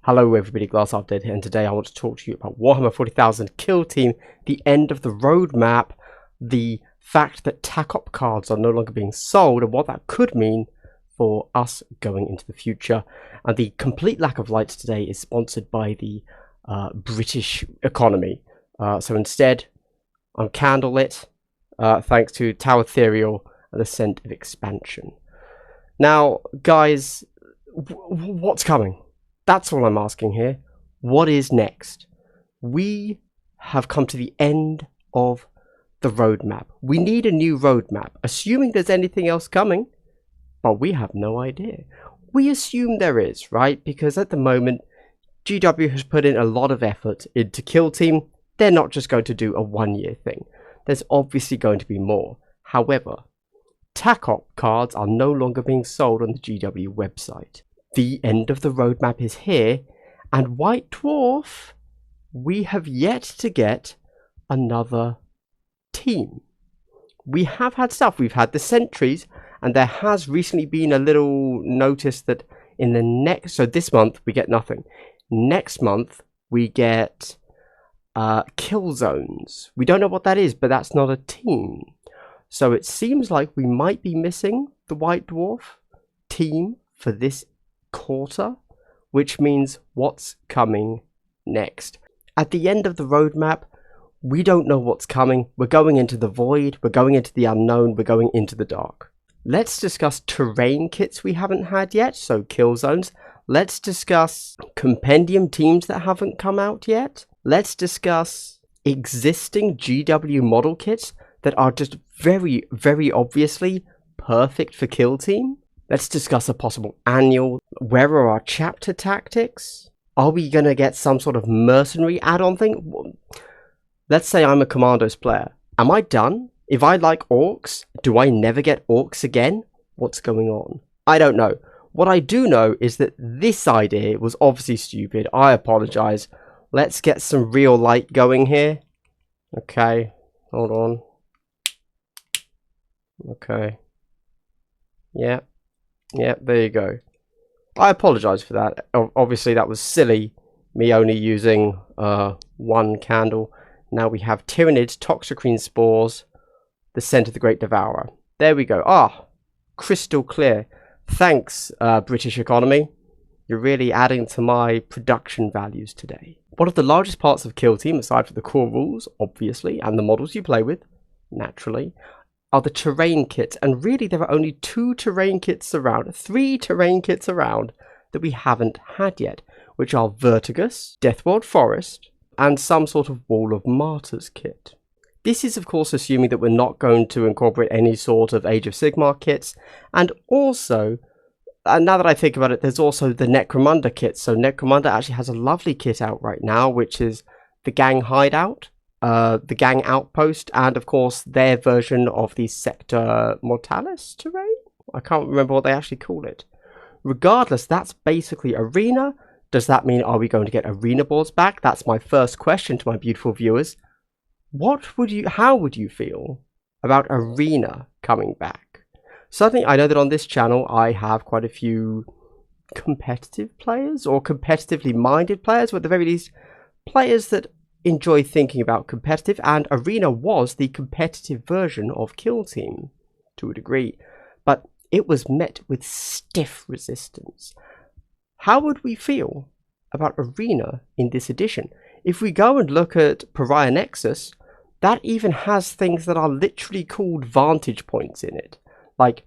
Hello everybody, Glass Update here, and today I want to talk to you about Warhammer 40,000 Kill Team, the end of the roadmap, the fact that TACOP cards are no longer being sold, and what that could mean for us going into the future. And the complete lack of lights today is sponsored by the British economy. So instead, I'm candlelit, thanks to Tower Ethereal and the scent of expansion. Now, guys, what's coming? That's all I'm asking here. What is next? We have come to the end of the roadmap. We need a new roadmap, assuming there's anything else coming, but we have no idea. We assume there is, right? Because at the moment, GW has put in a lot of effort into Kill Team. They're not just going to do a one-year thing. There's obviously going to be more. However, TACOP cards are no longer being sold on the GW website. The end of the roadmap is here, and White Dwarf, we have yet to get another team. We have had stuff. We've had the sentries, and there has recently been a little notice that in the next, so this month we get nothing. Next month we get kill zones. We don't know what that is, but that's not a team. So it seems like we might be missing the White Dwarf team for this quarter, which means what's coming next. At the end of the roadmap, we don't know what's coming. We're going into the void, we're going into the unknown, we're going into the dark. Let's discuss terrain kits we haven't had yet, so kill zones. Let's discuss compendium teams that haven't come out yet. Let's discuss existing GW model kits that are just very, very obviously perfect for Kill Team. Let's discuss a possible annual. Where are our chapter tactics? Are we going to get some sort of mercenary add-on thing? Let's say I'm a Commandos player. Am I done? If I like orcs, do I never get orcs again? What's going on? I don't know. What I do know is that this idea was obviously stupid. I apologize. Let's get some real light going here. Okay, hold on. Okay. Yeah. Yeah, there you go. I apologise for that. Obviously, that was silly. Me only using one candle. Now we have Tyranids, Toxicrene Spores, the Scent of the Great Devourer. There we go. Ah, crystal clear. Thanks, British economy. You're really adding to my production values today. One of the largest parts of Kill Team, aside from the core rules, obviously, and the models you play with, naturally, are the terrain kits, and really there are only 3 terrain kits around that we haven't had yet, which are Vertigus, Deathworld Forest, and some sort of Wall of Martyrs kit. This is of course assuming that we're not going to incorporate any sort of Age of Sigmar kits, and also, now that I think about it, there's also the Necromunda kit. So Necromunda actually has a lovely kit out right now, which is the Gang Hideout, the Gang Outpost, and of course their version of the Sector Mortalis terrain. I can't remember what they actually call it. Regardless, that's basically arena. Does that mean, are we going to get arena boards back? That's my first question to my beautiful viewers. How would you feel about arena coming back? Certainly, I know that on this channel I have quite a few competitive players, or competitively minded players, or at the very least players that enjoy thinking about competitive, and arena was the competitive version of Kill Team to a degree, but it was met with stiff resistance. How would we feel about arena in this edition? If we go and look at Pariah Nexus, that even has things that are literally called vantage points in it. Like,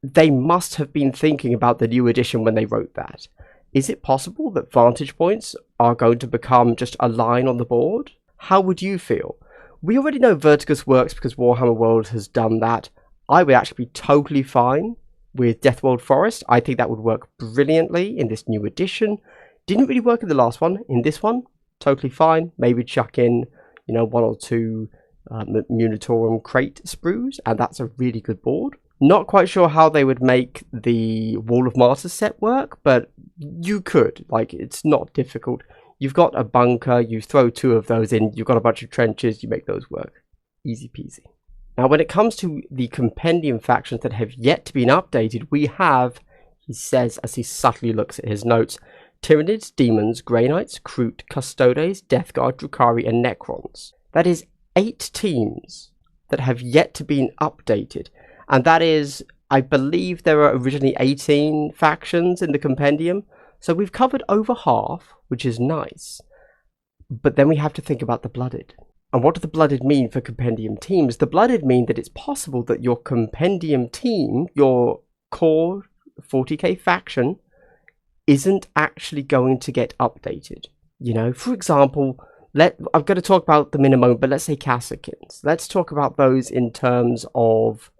they must have been thinking about the new edition when they wrote that. Is it possible that vantage points are going to become just a line on the board? How would you feel? We already know Vertigus works because Warhammer World has done that. I would actually be totally fine with Deathworld Forest. I think that would work brilliantly in this new edition. Didn't really work in the last one. In this one, totally fine. Maybe chuck in, 1 or 2 Munitorum crate sprues, and that's a really good board. Not quite sure how they would make the Wall of Martyrs set work, but you could. Like, it's not difficult. You've got a bunker, you throw 2 of those in, you've got a bunch of trenches, you make those work. Easy peasy. Now, when it comes to the compendium factions that have yet to be updated, we have, he says as he subtly looks at his notes, Tyranids, Demons, Grey Knights, Kroot, Custodes, Death Guard, Drukhari, and Necrons. That is 8 teams that have yet to be updated. And that is, I believe there were originally 18 factions in the compendium. So we've covered over half, which is nice. But then we have to think about the Blooded. And what do the Blooded mean for compendium teams? The Blooded mean that it's possible that your compendium team, your core 40k faction, isn't actually going to get updated. You know, for example, I'm going to talk about them in a moment, but let's say Kasrkins. Let's talk about those in terms of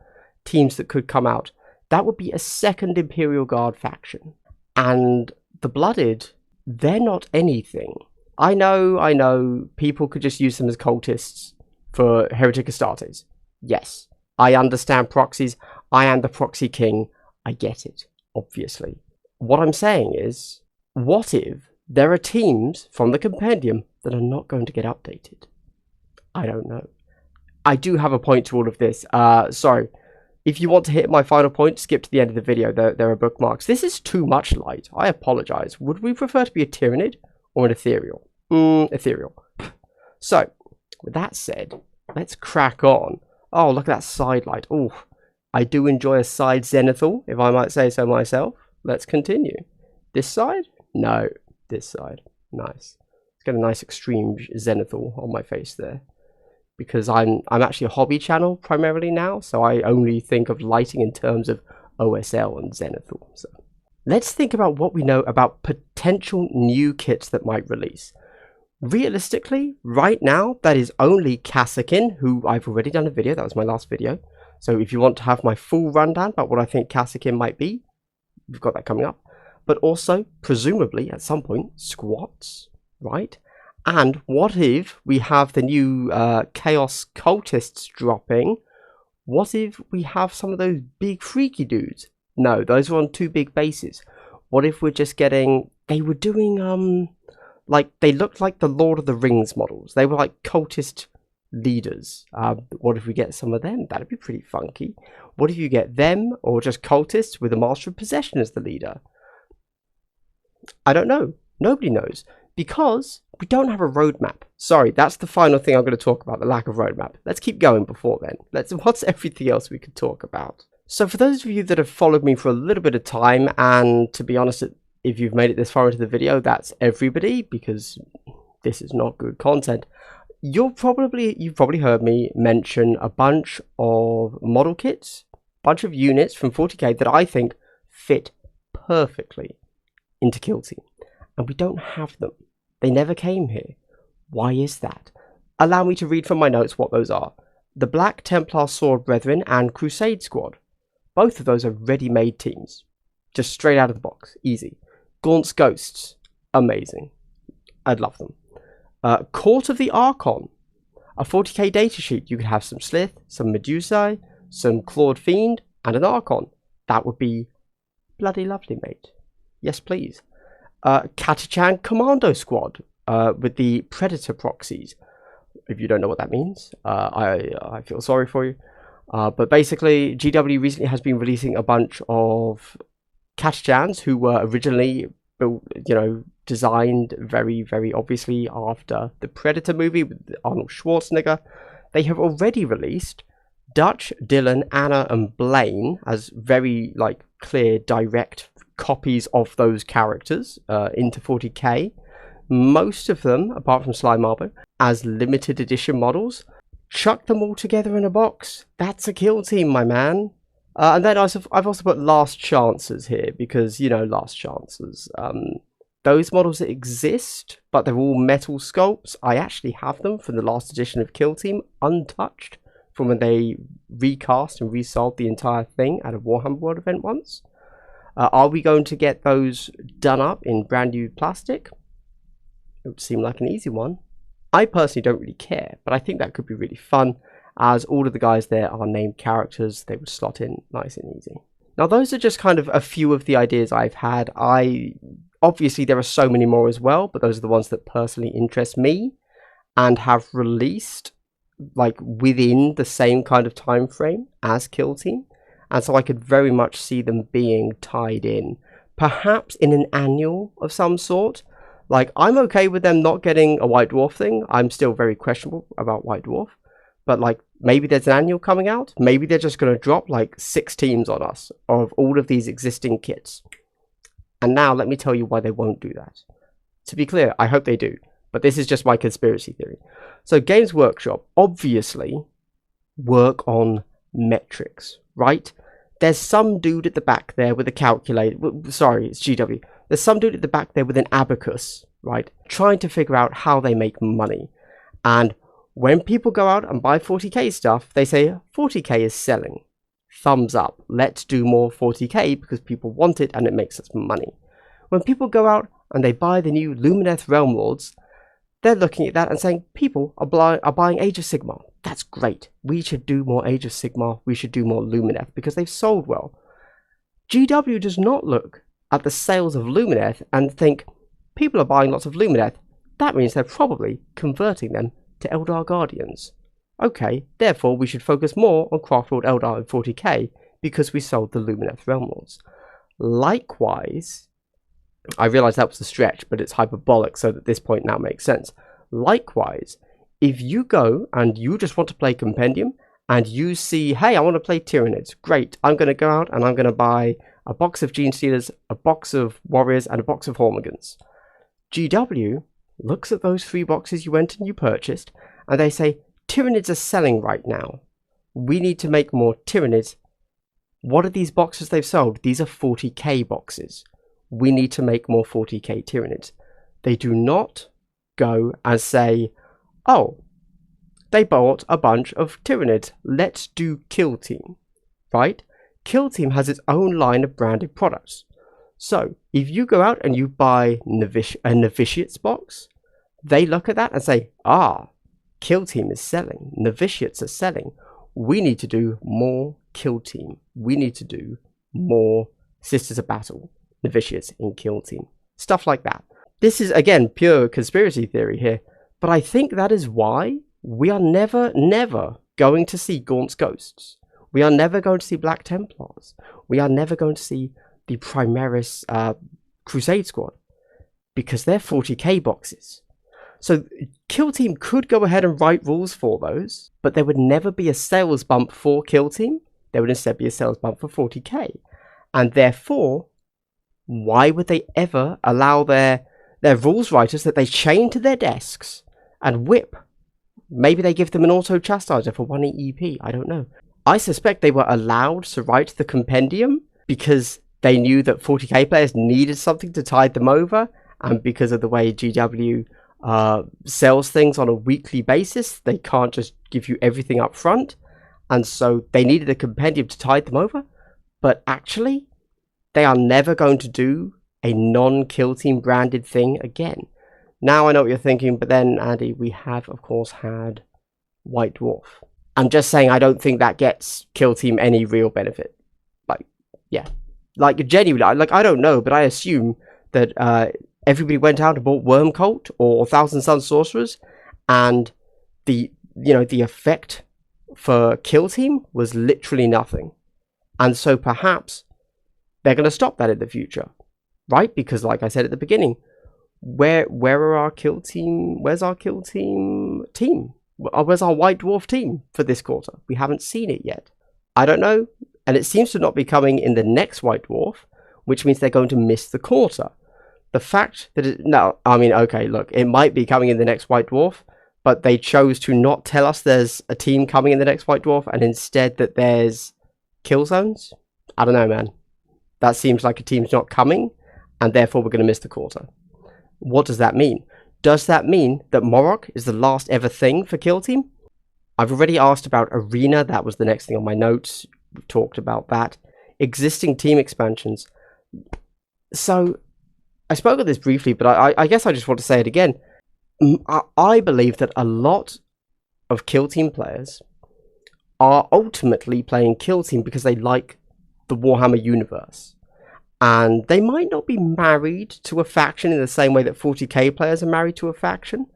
teams that could come out. That would be a second Imperial Guard faction. And the Blooded, they're not anything. I know, people could just use them as cultists for Heretic Astartes. Yes, I understand proxies. I am the proxy king. I get it, obviously. What I'm saying is, what if there are teams from the compendium that are not going to get updated? I don't know. I do have a point to all of this. Sorry. If you want to hit my final point, skip to the end of the video. There are bookmarks. This is too much light. I apologize. Would we prefer to be a Tyranid or an Ethereal? Ethereal. So, with that said, let's crack on. Oh, look at that side light. Oh, I do enjoy a side zenithal, if I might say so myself. Let's continue. This side? No, this side. Nice. Let's get a nice extreme zenithal on my face there. Because I'm actually a hobby channel primarily now, so I only think of lighting in terms of OSL and zenithal. So let's think about what we know about potential new kits that might release. Realistically, right now, that is only Kasrkin, who I've already done a video. That was my last video. So if you want to have my full rundown about what I think Kasrkin might be, we've got that coming up. But also, presumably, at some point, squats, right? And what if we have the new Chaos Cultists dropping? What if we have some of those big freaky dudes? No, those are on 2 big bases. What if we're just getting... They were doing, like, they looked like the Lord of the Rings models. They were like cultist leaders. What if we get some of them? That'd be pretty funky. What if you get them, or just cultists with a Master of Possession as the leader? I don't know. Nobody knows. Because we don't have a roadmap. Sorry, that's the final thing I'm going to talk about, the lack of roadmap. Let's keep going before then. What's everything else we could talk about? So for those of you that have followed me for a little bit of time, and to be honest, if you've made it this far into the video, that's everybody, because this is not good content. You've probably heard me mention a bunch of model kits, bunch of units from 40k that I think fit perfectly into Kill Team. And we don't have them. They never came here. Why is that? Allow me to read from my notes what those are. The Black Templar Sword Brethren and Crusade Squad. Both of those are ready-made teams. Just straight out of the box. Easy. Gaunt's Ghosts. Amazing. I'd love them. Court of the Archon. A 40k datasheet. You could have some Slith, some Medusae, some Clawed Fiend, and an Archon. That would be bloody lovely, mate. Yes, please. Catachan Commando Squad with the Predator proxies. If you don't know what that means, I feel sorry for you. But basically, GW recently has been releasing a bunch of Catachans who were originally built, designed very, very obviously after the Predator movie with Arnold Schwarzenegger. They have already released Dutch, Dylan, Anna, and Blaine as very clear, direct copies of those characters into 40k. Most of them, apart from Sly Marbo, as limited edition models. Chuck them all together in a box. That's a Kill Team, my man. And then I've also put Last Chances here because, Last Chances. Those models that exist, but they're all metal sculpts. I actually have them from the last edition of Kill Team, untouched, from when they recast and resold the entire thing at a Warhammer World event once. Are we going to get those done up in brand new plastic? It would seem like an easy one. I personally don't really care, but I think that could be really fun, as all of the guys there are named characters. They would slot in nice and easy. Now, those are just kind of a few of the ideas I've had. Obviously, there are so many more as well, but those are the ones that personally interest me and have released within the same kind of time frame as Kill Team. And so I could very much see them being tied in. perhaps in an annual of some sort. Like, I'm okay with them not getting a White Dwarf thing. I'm still very questionable about White Dwarf. But, like, maybe there's an annual coming out. Maybe they're just going to drop, like, 6 teams on us of all of these existing kits. And now, let me tell you why they won't do that. To be clear, I hope they do. But this is just my conspiracy theory. So, Games Workshop, obviously, work on metrics, right? There's some dude at the back there with a calculator. Sorry, it's GW. There's some dude at the back there with an abacus, right? Trying to figure out how they make money. And when people go out and buy 40k stuff, they say 40k is selling. Thumbs up. Let's do more 40k because people want it and it makes us money. When people go out and they buy the new Lumineth Realm Lords, they're looking at that and saying people are buying Age of Sigmar. That's great. We should do more Age of Sigmar. We should do more Lumineth because they've sold well. GW does not look at the sales of Lumineth and think people are buying lots of Lumineth. That means they're probably converting them to Eldar Guardians. Okay, therefore we should focus more on Craftworld Eldar in 40k because we sold the Lumineth Realm Lords. Likewise, I realise that was a stretch, but it's hyperbolic, so that this point now makes sense. Likewise, if you go and you just want to play Compendium, and you see, hey, I want to play Tyranids, great, I'm going to go out and I'm going to buy a box of Gene Stealers, a box of Warriors, and a box of Hormigans. GW looks at those 3 boxes you went and you purchased, and they say, Tyranids are selling right now. We need to make more Tyranids. What are these boxes they've sold? These are 40k boxes. We need to make more 40k Tyranids. They do not go and say, oh, they bought a bunch of Tyranids. Let's do Kill Team, right? Kill Team has its own line of branded products. So if you go out and you buy a Novitiates box, they look at that and say, ah, Kill Team is selling. Novitiates are selling. We need to do more Kill Team. We need to do more Sisters of Battle, Novitiates in Kill Team. Stuff like that. This is, again, pure conspiracy theory here. But I think that is why we are never going to see Gaunt's Ghosts. We are never going to see Black Templars. We are never going to see the Primaris Crusade Squad. Because they're 40k boxes. So Kill Team could go ahead and write rules for those, but there would never be a sales bump for Kill Team. There would instead be a sales bump for 40k. And therefore, why would they ever allow their rules writers that they chain to their desks and whip? Maybe they give them an auto-chastiser for 1 EP, I don't know. I suspect they were allowed to write the compendium because they knew that 40k players needed something to tide them over, and because of the way GW sells things on a weekly basis, they can't just give you everything up front, and so they needed a compendium to tide them over. But actually, they are never going to do a non-Kill Team branded thing again. Now I know what you're thinking, but then, Andy, we have, of course, had White Dwarf. I'm just saying I don't think that gets Kill Team any real benefit. Like, yeah. Like, genuinely, like, I don't know, but I assume that everybody went out and bought Worm Cult or Thousand Sun Sorcerers, and the effect for Kill Team was literally nothing. And so perhaps they're going to stop that in the future, right? Because like I said at the beginning, where are our Kill Team? Where's our Kill Team team? Where's our White Dwarf team for this quarter? We haven't seen it yet. I don't know. And it seems to not be coming in the next White Dwarf, which means they're going to miss the quarter. The fact that okay, look, it might be coming in the next White Dwarf, but they chose to not tell us there's a team coming in the next White Dwarf, and instead that there's kill zones. I don't know, man. That seems like a team's not coming, and therefore we're going to miss the quarter. What does that mean? Does that mean that Morok is the last ever thing for Kill Team? I've already asked about Arena. That was the next thing on my notes. We've talked about that. Existing team expansions. So, I spoke of this briefly, but I guess I just want to say it again. I believe that a lot of Kill Team players are ultimately playing Kill Team because they like the Warhammer universe. And they might not be married to a faction in the same way that 40k players are married to a faction.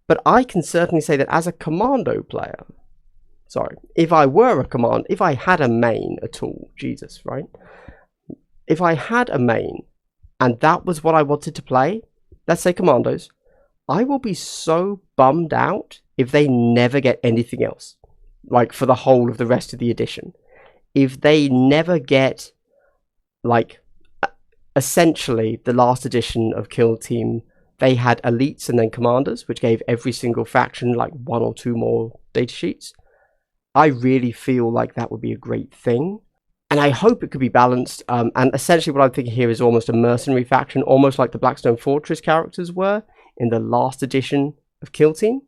But I can certainly say that as a commando player, if I had a main at all, Jesus, right? if I had a main and that was what I wanted to play, let's say Commandos, I will be so bummed out if they never get anything else, like for the whole of the rest of the edition. If they never get, like, essentially the last edition of Kill Team, they had elites and then commanders, which gave every single faction like 1 or 2 more datasheets. I really feel like that would be a great thing. And I hope it could be balanced. And essentially what I'm thinking here is almost a mercenary faction, almost like the Blackstone Fortress characters were in the last edition of Kill Team.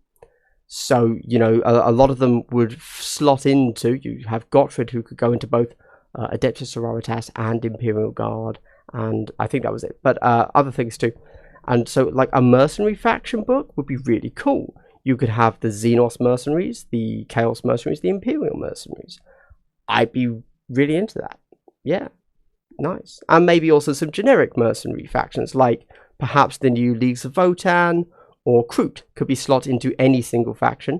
So, you know, a lot of them would slot into, you have Gottfried, who could go into both Adeptus Sororitas and Imperial Guard, and I think that was it. But other things too. And so, like, a mercenary faction book would be really cool. You could have the Xenos mercenaries, the Chaos mercenaries, the Imperial mercenaries. I'd be really into that. Yeah, nice. And maybe also some generic mercenary factions, like perhaps the new Leagues of Votan, or Kroot could be slotted into any single faction.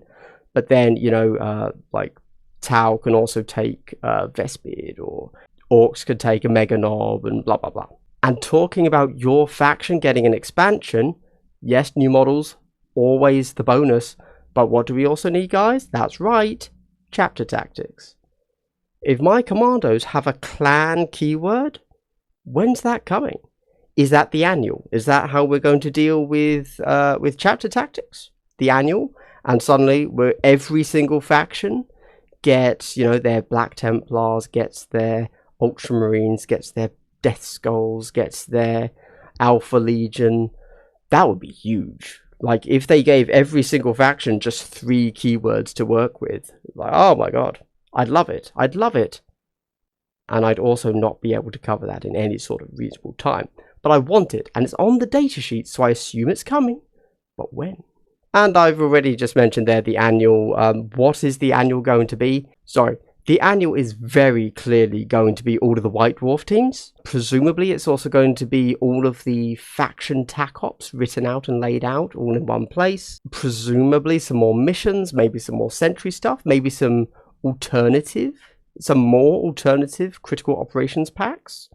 But then, you know, like Tau can also take Vespid, or Orcs could take a Mega Nob, and blah, blah, blah. And talking about your faction getting an expansion, yes, new models, always the bonus. But what do we also need, guys? That's right, chapter tactics. If my commandos have a clan keyword, when's that coming? Is that the annual? Is that how we're going to deal with chapter tactics? The annual? And suddenly every single faction gets, you know, their Black Templars, gets their Ultramarines, gets their Death Skulls, gets their Alpha Legion. That would be huge. Like, if they gave every single faction just 3 keywords to work with, like, oh my god, I'd love it. I'd love it. And I'd also not be able to cover that in any sort of reasonable time. But I want it, and it's on the datasheet, so I assume it's coming. But when? And I've already just mentioned there the annual. What is the annual going to be? Sorry, the annual is very clearly going to be all of the White Dwarf teams. Presumably it's also going to be all of the faction TAC ops written out and laid out all in one place. Presumably some more missions, maybe some more sentry stuff, maybe some more alternative critical operations packs.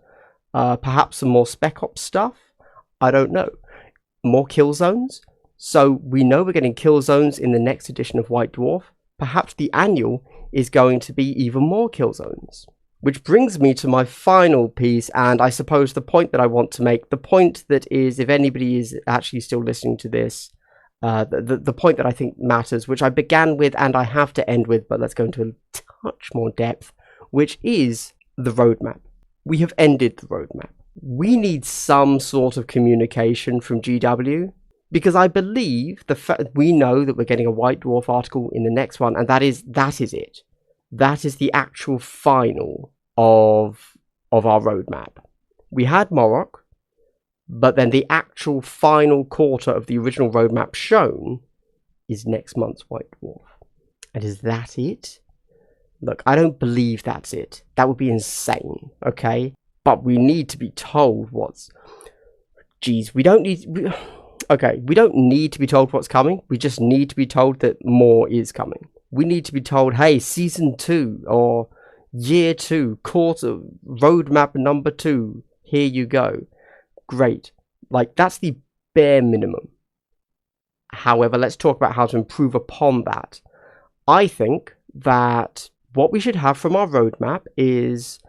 Perhaps some more spec ops stuff. I don't know. More kill zones. So we know we're getting kill zones in the next edition of White Dwarf. Perhaps the annual is going to be even more kill zones. Which brings me to my final piece, and I suppose the point that I want to make, the point that is, if anybody is actually still listening to this, the point that I think matters, which I began with and I have to end with, but let's go into a touch more depth, which is the roadmap. We have ended the roadmap. We need some sort of communication from GW, because I believe we know that we're getting a White Dwarf article in the next one, and that is it. That is the actual final of our roadmap. We had Morok, but then the actual final quarter of the original roadmap shown is next month's White Dwarf. And is that it? Look, I don't believe that's it. That would be insane, okay? But we need to be told what's... Geez, we don't need to be told what's coming. We just need to be told that more is coming. We need to be told, hey, Season 2 or Year 2, quarter, roadmap number 2, here you go. Great. Like, that's the bare minimum. However, let's talk about how to improve upon that. I think that what we should have from our roadmap is,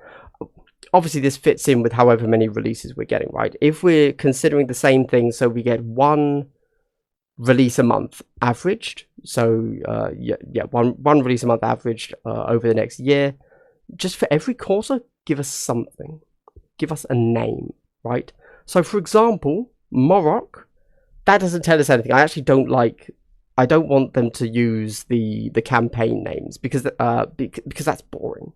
obviously this fits in with however many releases we're getting, right? If we're considering the same thing, so we get 1 release a month averaged, so one release a month averaged over the next year, just for every quarter, give us something. Give us a name, right? So for example, Morok, that doesn't tell us anything. I actually don't want them to use the campaign names because that's boring.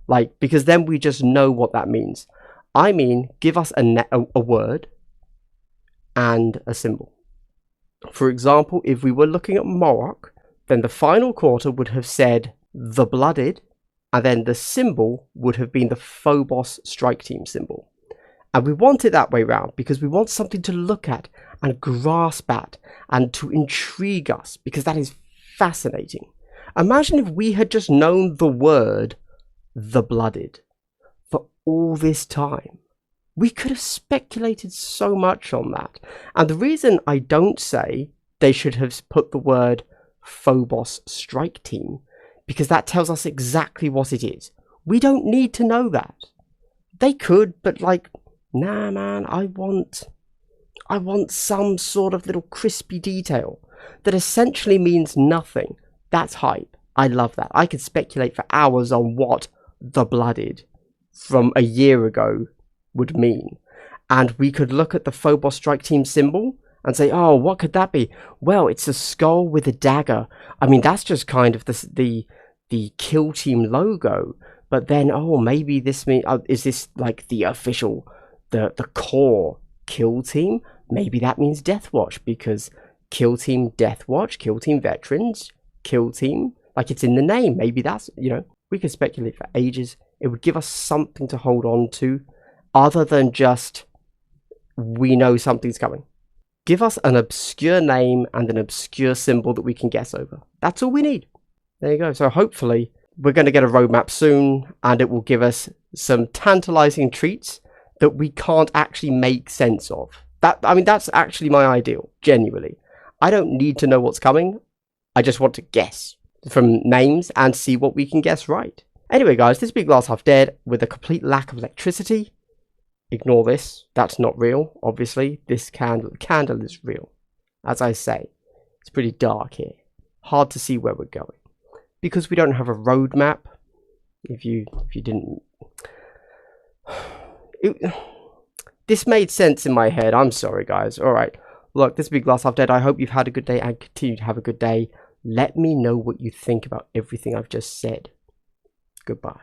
Like, because then we just know what that means. I mean, give us a word and a symbol. For example, if we were looking at Morok, then the final quarter would have said the Blooded, and then the symbol would have been the Phobos Strike Team symbol. And we want it that way round because we want something to look at and grasp at and to intrigue us, because that is fascinating. Imagine if we had just known the word the Blooded for all this time. We could have speculated so much on that. And the reason I don't say they should have put the word Phobos Strike Team, because that tells us exactly what it is. We don't need to know that. They could, but like, nah, man, I want some sort of little crispy detail that essentially means nothing. That's hype. I love that. I could speculate for hours on what the Blooded from a year ago would mean. And we could look at the Phobos Strike Team symbol and say, oh, what could that be? Well, it's a skull with a dagger. I mean, that's just kind of the Kill Team logo. But then, oh, maybe this means, is this like the official, the core Kill Team? Maybe that means Death Watch, because Kill Team Death Watch, Kill Team Veterans, Kill Team, like it's in the name. Maybe that's, you know, we could speculate for ages. It would give us something to hold on to other than just, we know something's coming. Give us an obscure name and an obscure symbol that we can guess over. That's all we need. There you go. So hopefully we're going to get a roadmap soon, and it will give us some tantalizing treats that we can't actually make sense of. I mean, that's actually my ideal, genuinely. I don't need to know what's coming. I just want to guess from names and see what we can guess right. Anyway, guys, this big glass half dead with a complete lack of electricity. Ignore this. That's not real, obviously. This candle is real. As I say, it's pretty dark here. Hard to see where we're going. Because we don't have a roadmap. If you didn't... This made sense in my head. I'm sorry, guys. Alright. Look, this big glass half dead. I hope you've had a good day and continue to have a good day. Let me know what you think about everything I've just said. Goodbye.